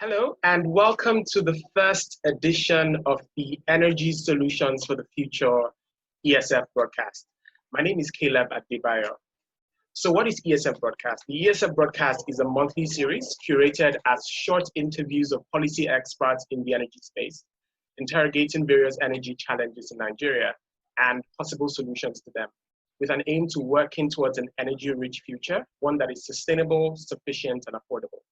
Hello, and welcome to the first edition of the Energy Solutions for the Future ESF broadcast. My name is Caleb Adebayo. So what is ESF broadcast? The ESF broadcast is a monthly series curated as short interviews of policy experts in the energy space, interrogating various energy challenges in Nigeria and possible solutions to them, with an aim to working towards an energy-rich future, one that is sustainable, sufficient, and affordable.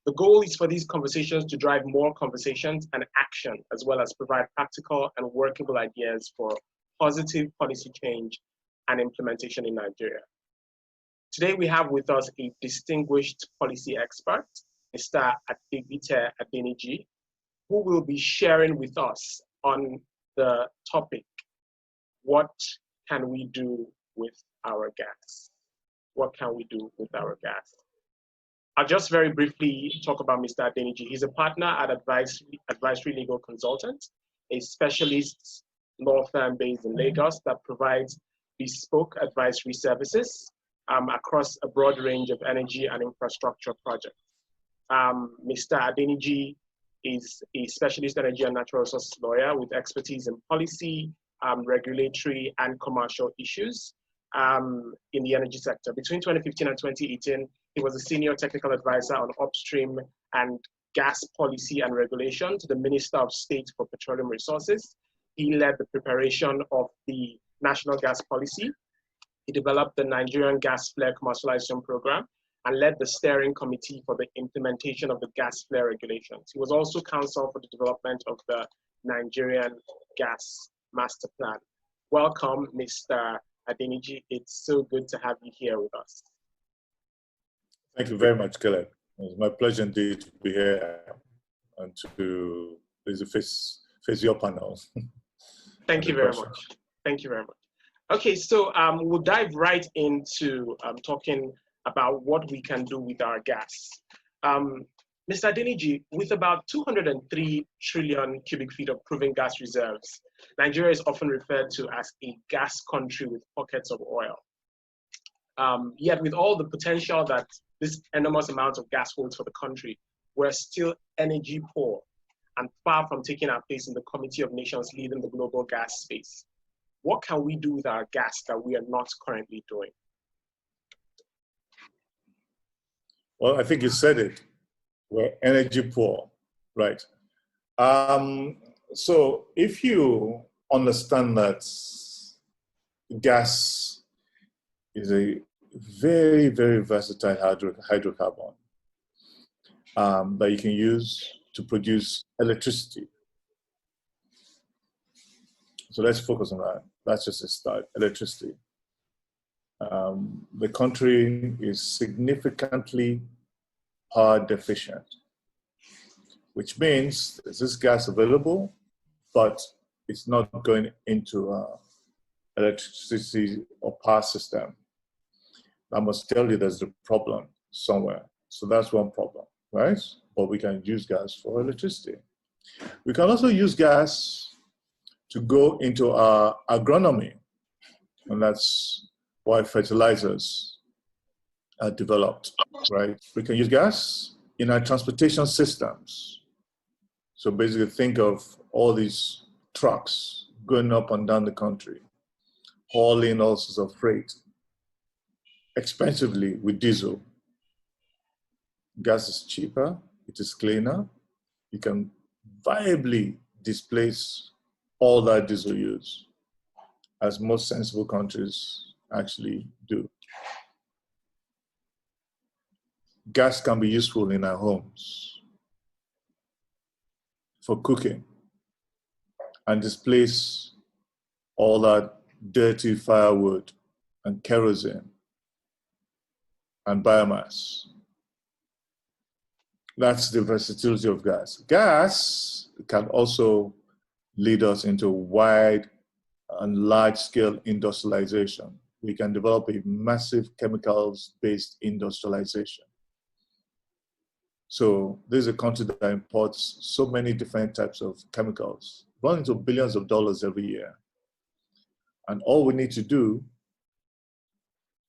The goal is for these conversations to drive more conversations and action, as well as provide practical and workable ideas for positive policy change and implementation in Nigeria. Today, we have with us a distinguished policy expert, Mr. Adegbite Adeniji, who will be sharing with us on the topic, what can we do with our gas? What can we do with our gas? I'll just very briefly talk about Mr. Adeniji. He's a partner at Advisory Legal Consultant, a specialist law firm based in Lagos that provides bespoke advisory services across a broad range of energy and infrastructure projects. Mr. Adeniji is a specialist energy and natural resources lawyer with expertise in policy, regulatory, and commercial issues in the energy sector. Between 2015 and 2018, he was a senior technical advisor on upstream and gas policy and regulation to the Minister of State for Petroleum Resources. He led the preparation of the national gas policy. He developed the Nigerian gas flare commercialization program and led the steering committee for the implementation of the gas flare regulations. He was also counsel for the development of the Nigerian gas master plan. Welcome, Mr. Adeniji. It's so good to have you here with us. Thank you very much, Caleb. It's my pleasure indeed to be here and to face your panel. Thank you very much. Thank you very much. Okay, so we'll dive right into talking about what we can do with our gas. Mr. Adeniji, with about 203 trillion cubic feet of proven gas reserves, Nigeria is often referred to as a gas country with pockets of oil. Yet with all the potential that this enormous amount of gas holds for the country, we're still energy poor and far from taking our place in the Committee of Nations leading the global gas space. What can we do with our gas that we are not currently doing? Well, I think you said it. We're energy poor, right? So if you understand that gas is a very, very versatile hydrocarbon that you can use to produce electricity. So let's focus on that. That's just a start, electricity. The country is significantly power deficient, which means there's this gas available, but it's not going into electricity or power system. I must tell you there's a problem somewhere. So that's one problem, right? But we can use gas for electricity. We can also use gas to go into our agronomy, and that's why fertilizers are developed, right? We can use gas in our transportation systems. So basically think of all these trucks going up and down the country, hauling all sorts of freight, expensively with diesel. Gas is cheaper, it is cleaner. You can viably displace all that diesel use, as most sensible countries actually do. Gas can be useful in our homes for cooking and displace all that dirty firewood and kerosene and biomass. That's the versatility of gas. Gas can also lead us into wide and large-scale industrialization. We can develop a massive chemicals-based industrialization. So this is a country that imports so many different types of chemicals, running into billions of dollars every year. And all we need to do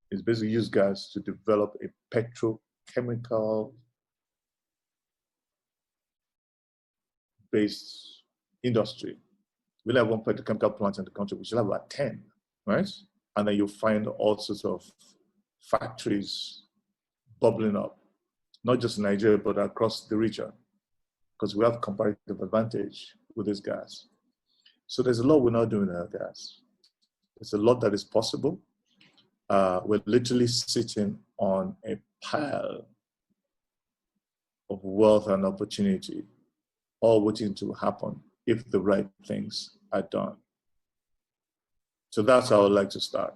is basically use gas to develop a petrochemical based industry. We have one petrochemical plant in the country, we should have about 10, right? And then you'll find all sorts of factories bubbling up, not just in Nigeria, but across the region, because we have comparative advantage with this gas. So there's a lot we're not doing with our gas. There's a lot that is possible. We're literally sitting on a pile of wealth and opportunity, all waiting to happen if the right things are done. So that's how I would like to start.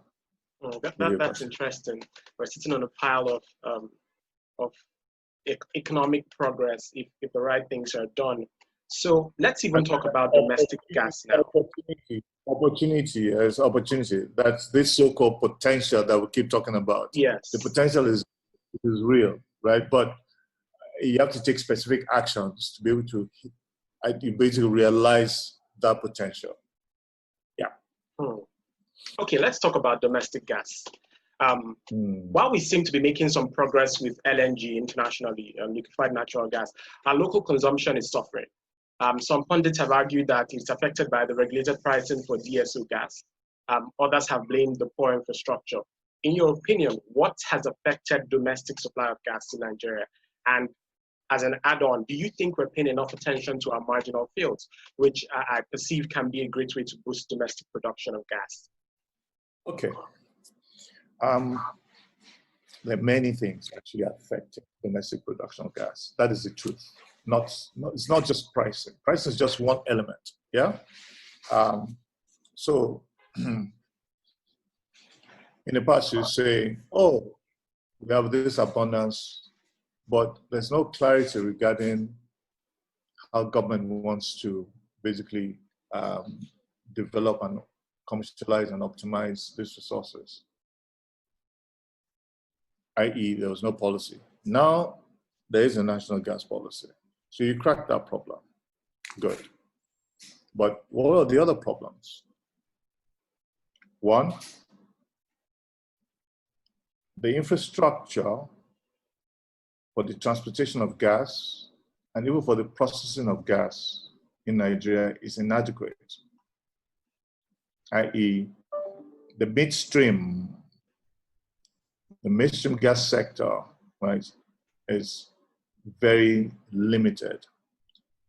That's interesting. We're sitting on a pile of economic progress if the right things are done. So let's even talk about domestic gas now. Opportunity is opportunity. That's this so-called potential that we keep talking about. Yes. The potential is real, right? But you have to take specific actions to be able to basically realize that potential. Yeah. Okay, let's talk about domestic gas. While we seem to be making some progress with LNG internationally, liquefied natural gas, our local consumption is suffering. Some pundits have argued that it's affected by the regulated pricing for DSO gas. Others have blamed the poor infrastructure. In your opinion, what has affected domestic supply of gas to Nigeria? And as an add-on, do you think we're paying enough attention to our marginal fields, which I perceive can be a great way to boost domestic production of gas? Okay. There are many things actually affecting domestic production of gas. That is the truth. It's not just pricing. Pricing is just one element. Yeah. So in the past, you say, "Oh, we have this abundance," but there's no clarity regarding how government wants to basically develop and commercialize and optimize these resources. I.e., there was no policy. Now, there is a national gas policy. So you cracked that problem. Good. But what are the other problems? One, the infrastructure for the transportation of gas and even for the processing of gas in Nigeria is inadequate. I.e., the midstream gas sector, right, is very limited.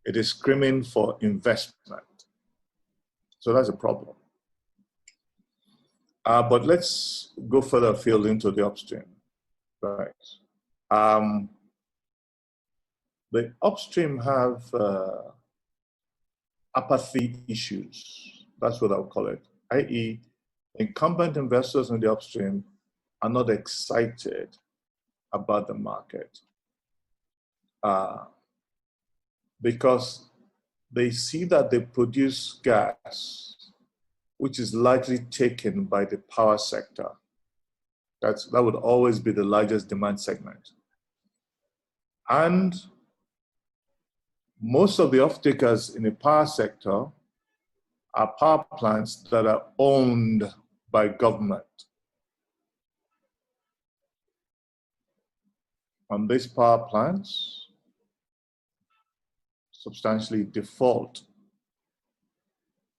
It is screaming for investment. So that's a problem. But let's go further afield into the upstream, right? The upstream have apathy issues. That's what I would call it. I.e., incumbent investors in the upstream are not excited about the market because they see that they produce gas which is largely taken by the power sector. That would always be the largest demand segment. And most of the off-takers in the power sector are power plants that are owned by government. And these power plants substantially default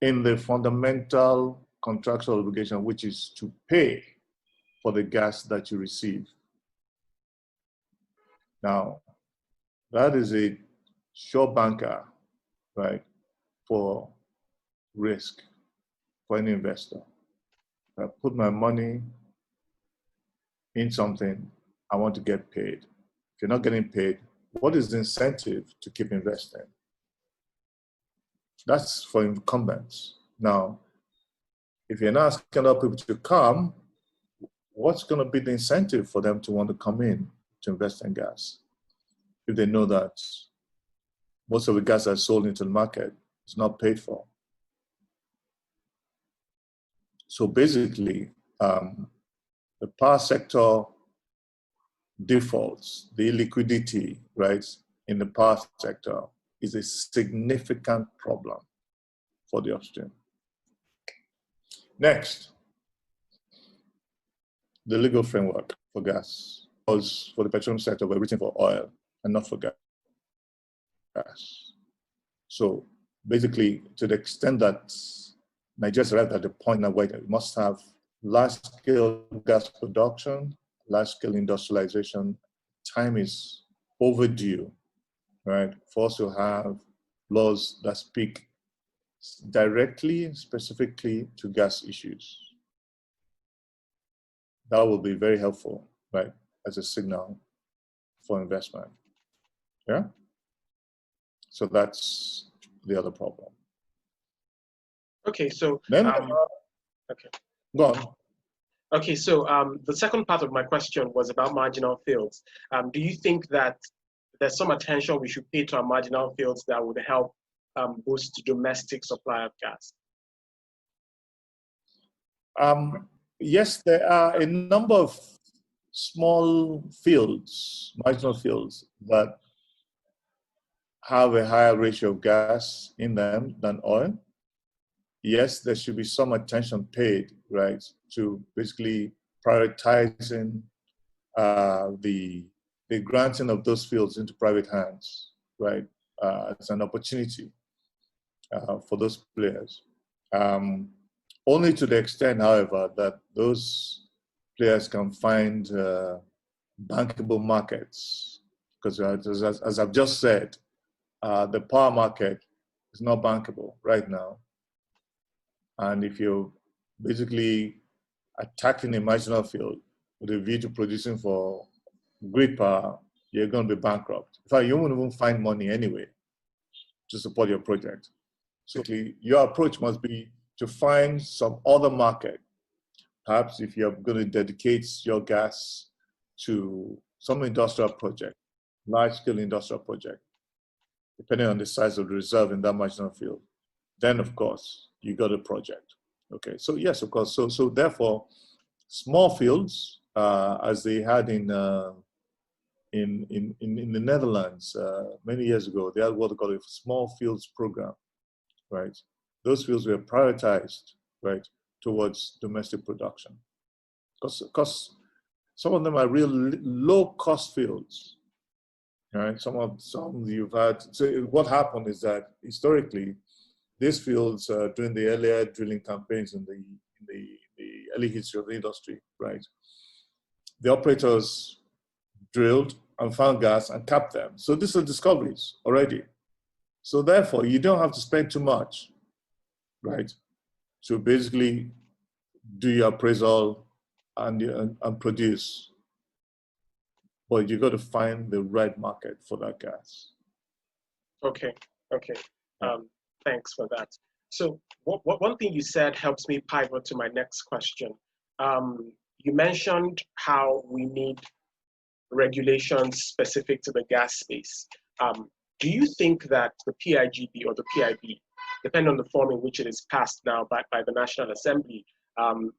in the fundamental contractual obligation, which is to pay for the gas that you receive. Now, that is a sure banker, right, for risk for any investor. If I put my money in something, I want to get paid. If you're not getting paid, what is the incentive to keep investing? That's for incumbents. Now, if you're not asking other people to come, what's going to be the incentive for them to want to come in to invest in gas? If they know that most of the gas that's sold into the market is not paid for. So basically, the power sector defaults, the illiquidity, right, in the power sector is a significant problem for the upstream. Next, the legal framework for gas. Because for the petroleum sector, we're written for oil and not for gas. So basically, to the extent that Nigeria's arrived at the point now where it must have large-scale gas production, large-scale industrialization, time is overdue, right, for us to have laws that speak directly, specifically to gas issues. That will be very helpful, right, as a signal for investment. Yeah? So that's the other problem. Okay, so Then, okay. Go on. Okay, so the second part of my question was about marginal fields. Do you think that there's some attention we should pay to our marginal fields that would help boost domestic supply of gas? Yes, there are a number of small fields, marginal fields, that have a higher ratio of gas in them than oil. Yes, there should be some attention paid, right, to basically prioritizing the granting of those fields into private hands, right, as an opportunity for those players. Only to the extent, however, that those players can find bankable markets. Because as I've just said, the power market is not bankable right now. And if you're basically attacking a marginal field with a view to producing for grid power, you're going to be bankrupt. In fact, you won't even find money anyway to support your project. So your approach must be to find some other market. Perhaps if you're going to dedicate your gas to some industrial project, large-scale industrial project, depending on the size of the reserve in that marginal field, then of course you got a project. Okay, so yes, of course. So therefore, small fields, as they had in the Netherlands many years ago, they had what they call a small fields program, right? Those fields were prioritized, right, towards domestic production, because some of them are real low-cost fields, right? Some you've had. So what happened is that historically, these fields during the earlier drilling campaigns in the early history of the industry, right? The operators drilled and found gas and tapped them. So these are discoveries already. So therefore, you don't have to spend too much, right, to basically do your appraisal and produce. But you got to find the right market for that gas. Okay. Thanks for that. So one thing you said helps me pivot to my next question. You mentioned how we need regulations specific to the gas space. Do you think that the PIGB or the PIB, depending on the form in which it is passed now by the National Assembly,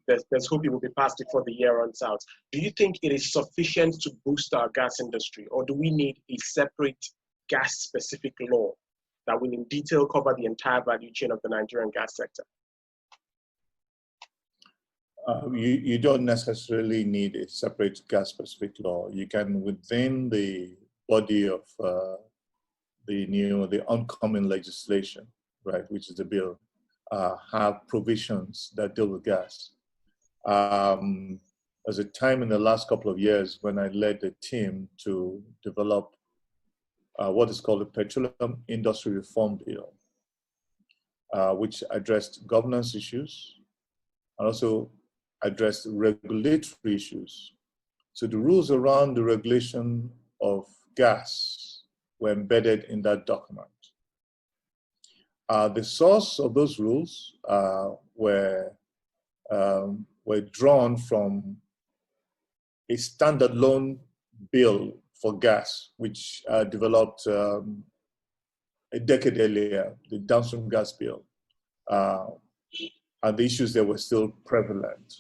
there's hope it will be passed before the year runs out. Do you think it is sufficient to boost our gas industry, or do we need a separate gas-specific law that will in detail cover the entire value chain of the Nigerian gas sector? You don't necessarily need a separate gas-specific law. You can, within the body of the oncoming legislation, right, which is the bill, have provisions that deal with gas. There's a time in the last couple of years when I led a team to develop what is called the Petroleum Industry Reform Bill, which addressed governance issues and also addressed regulatory issues. So the rules around the regulation of gas were embedded in that document. The source of those rules were drawn from a standalone bill for gas, which developed a decade earlier, the downstream gas bill. And the issues there were still prevalent,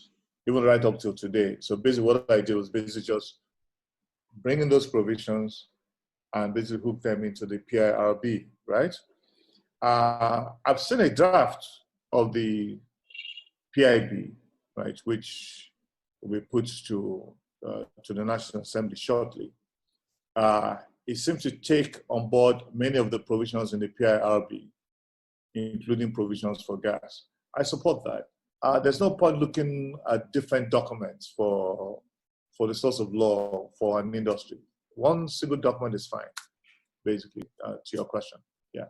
even right up till today. So basically what I did was basically just bring in those provisions and basically hook them into the PIRB, right? I've seen a draft of the PIB, right, which will be put to the National Assembly shortly. it seems to take on board many of the provisions in the PIRB, including provisions for gas. I support that. There's no point looking at different documents for the source of law for an industry. One single document is fine, basically, to your question. Yeah.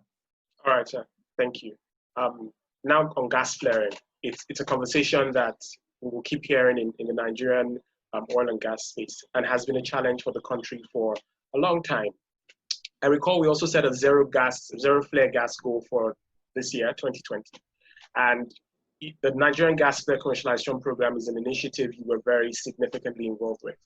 All right, sir. Thank you. Now on gas flaring, it's a conversation that we will keep hearing in the Nigerian oil and gas space, and has been a challenge for the country for a long time. I recall we also set a zero flare gas goal for this year, 2020. And the Nigerian gas flare commercialization program is an initiative you were very significantly involved with.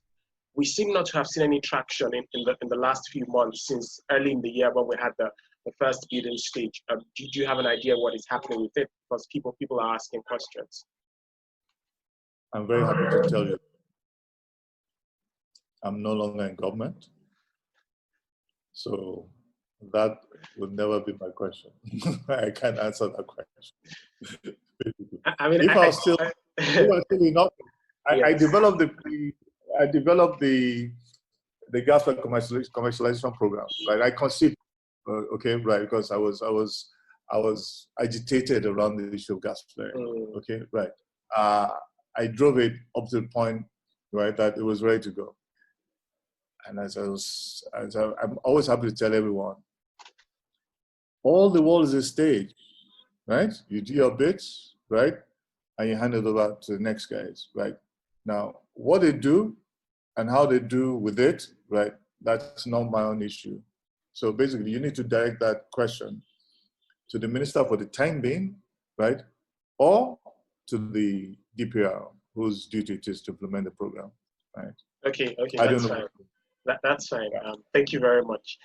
We seem not to have seen any traction in the last few months since early in the year when we had the first bidding stage. Do you have an idea what is happening with it? Because people are asking questions. I'm very happy to tell you I'm no longer in government. So that would never be my question. I can't answer that question. I mean, if I was still in office, yes. I developed the gas commercialization program. Right, I conceived. Okay, right, because I was agitated around the issue of gas flaring. Okay, right. I drove it up to the point, right, that it was ready to go. And I'm always happy to tell everyone, all the world is a stage, right? You do your bits, right? And you hand it over to the next guys, right? Now, what they do and how they do with it, right? That's not my own issue. So basically, you need to direct that question to the minister for the time being, right? Or to the DPR, whose duty it is to implement the program, right? Okay, that's fine. That's fine. Thank you very much.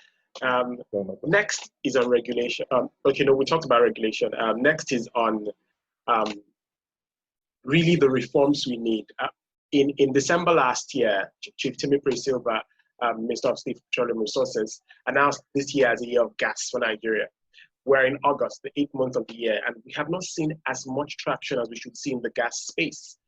Next is on regulation. Okay, no, we talked about regulation. Next is on really the reforms we need. In December last year, Chief Timmy Silva, Minister of Petroleum Resources, announced this year as a year of gas for Nigeria. We're in August, the 8th month of the year, and we have not seen as much traction as we should see in the gas space.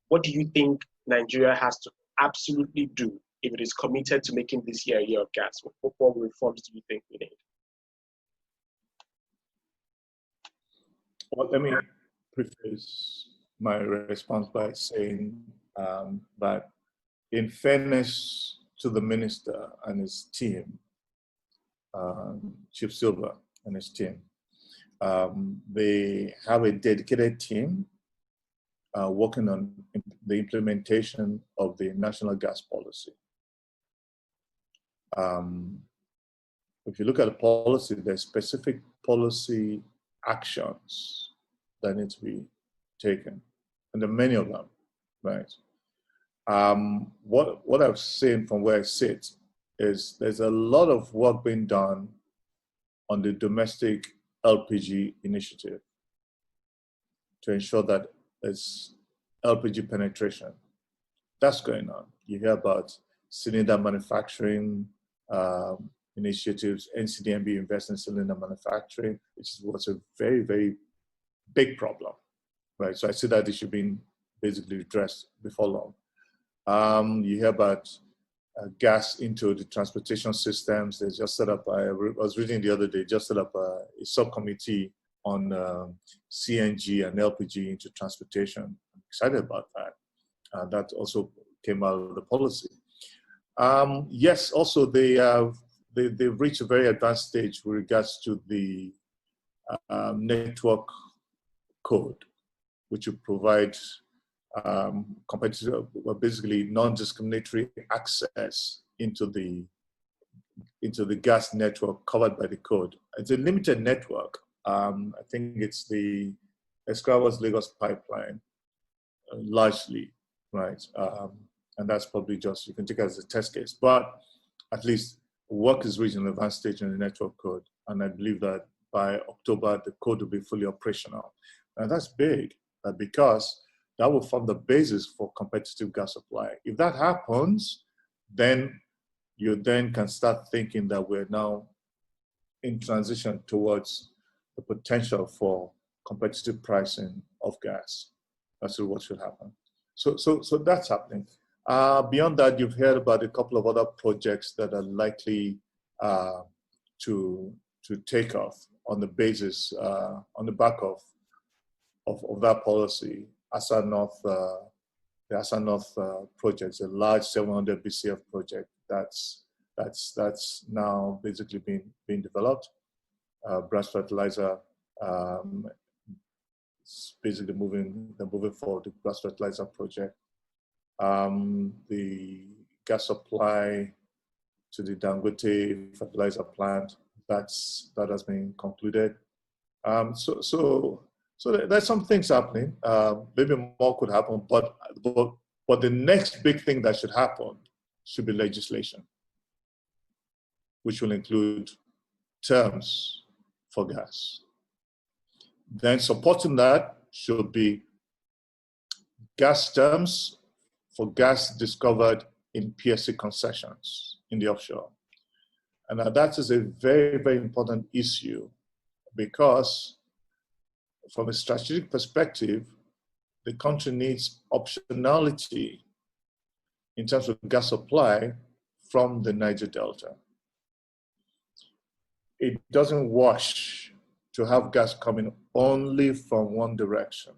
What do you think Nigeria has to absolutely do if it is committed to making this year a year of gas? What reforms do you think we need? Well, let me preface my response by saying that in fairness to the minister and his team, Chief Silva and his team, they have a dedicated team working on the implementation of the national gas policy. If you look at the policy, there's specific policy actions that need to be taken, and there are many of them, right? What I've seen from where I sit is there's a lot of work being done on the domestic LPG initiative to ensure that there's LPG penetration. That's going on. You hear about cylinder manufacturing initiatives, NCDMB invests in cylinder manufacturing, which was a very, very big problem, right? So I see that issue being basically addressed before long. You hear about gas into the transportation systems. They just set up, I was reading the other day, just set up a subcommittee on CNG and LPG into transportation. I'm excited about that. That also came out of the policy. Yes, also they've reached a very advanced stage with regards to the network code, which will provide competitive, basically non-discriminatory access into the gas network covered by the code. It's a limited network. I think it's the Escravos Lagos pipeline, largely, right? And that's probably just, you can take it as a test case, but at least work is reaching an advanced stage in the network code. And I believe that by October, the code will be fully operational. And that's big, because that will form the basis for competitive gas supply. If that happens, then you then can start thinking that we're now in transition towards the potential for competitive pricing of gas. That's what should happen. So that's happening. Beyond that, you've heard about a couple of other projects that are likely to take off on the basis, on the back of that policy. Asa North, the Asa North project, a large 700 BCF project that's now basically being developed. Brass fertilizer, basically moving forward the brass fertilizer project. The gas supply to the Dangote fertilizer plant, that has been concluded. So there's some things happening. Maybe more could happen, but the next big thing that should happen should be legislation, which will include terms for gas. Then supporting that should be gas terms for gas discovered in PSC concessions in the offshore. And now that is a very, very important issue because from a strategic perspective, the country needs optionality in terms of gas supply from the Niger Delta. It doesn't wash to have gas coming only from one direction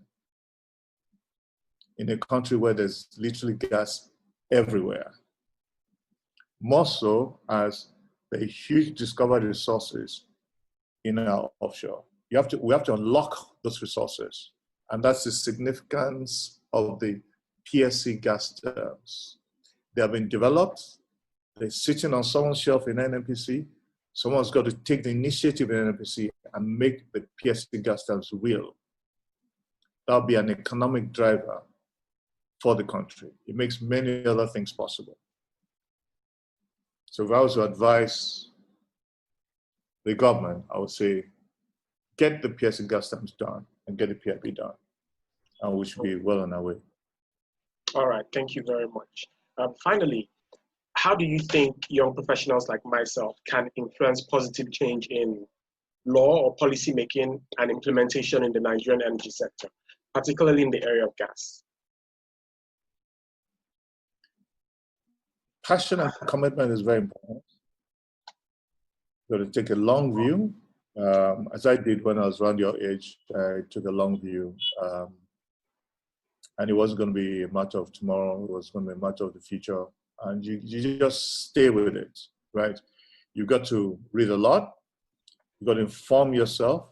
in a country where there's literally gas everywhere. More so as the huge discovered resources in our offshore. We have to unlock those resources. And that's the significance of the PSC gas terms. They have been developed. They're sitting on someone's shelf in NNPC. Someone's got to take the initiative in NNPC and make the PSC gas terms real. That'll be an economic driver for the country. It makes many other things possible. So if I was to advise the government, I would say, get the PSC gas terms done and get the PIP done. And we should be well on our way. All right, thank you very much. Finally, how do you think young professionals like myself can influence positive change in law or policy making and implementation in the Nigerian energy sector, particularly in the area of gas? Passion and commitment is very important. You've got to take a long view. As I did when I was around your age, I took a long view. And it wasn't going to be a matter of tomorrow, it was going to be a matter of the future. And you just stay with it, right? You've got to read a lot. You've got to inform yourself,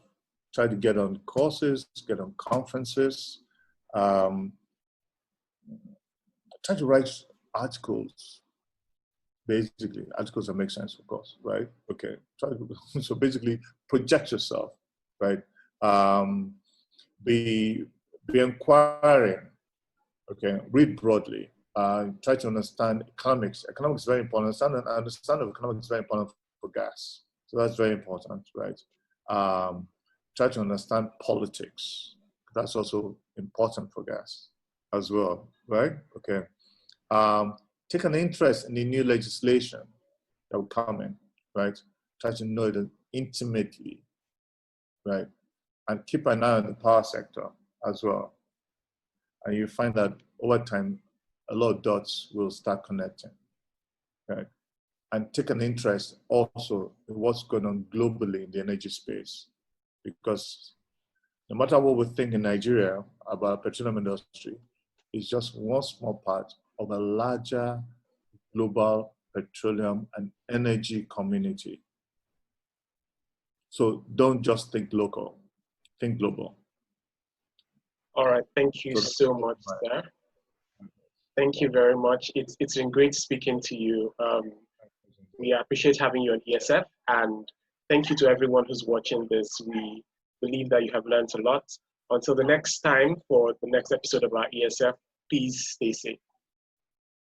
try to get on courses, get on conferences, try to write articles. Basically, articles that make sense, of course, right? Okay, so basically project yourself, right? Be inquiring, okay? Read broadly. Try to understand economics. Economics is very important. Understanding of economics is very important for gas. So that's very important, right? Try to understand politics. That's also important for gas as well, right? Okay. Take an interest in the new legislation that will come in, right? Try to know it intimately, right? And keep an eye on the power sector as well. And you find that over time, a lot of dots will start connecting, right? And take an interest also in what's going on globally in the energy space. Because no matter what we think in Nigeria about the petroleum industry, it's just one small part of a larger global petroleum and energy community. So don't just think local, think global. All right, thank you so much, sir. Thank you very much. It's been great speaking to you. We appreciate having you on ESF, and thank you to everyone who's watching this. We believe that you have learned a lot. Until the next time for the next episode of our ESF, please stay safe.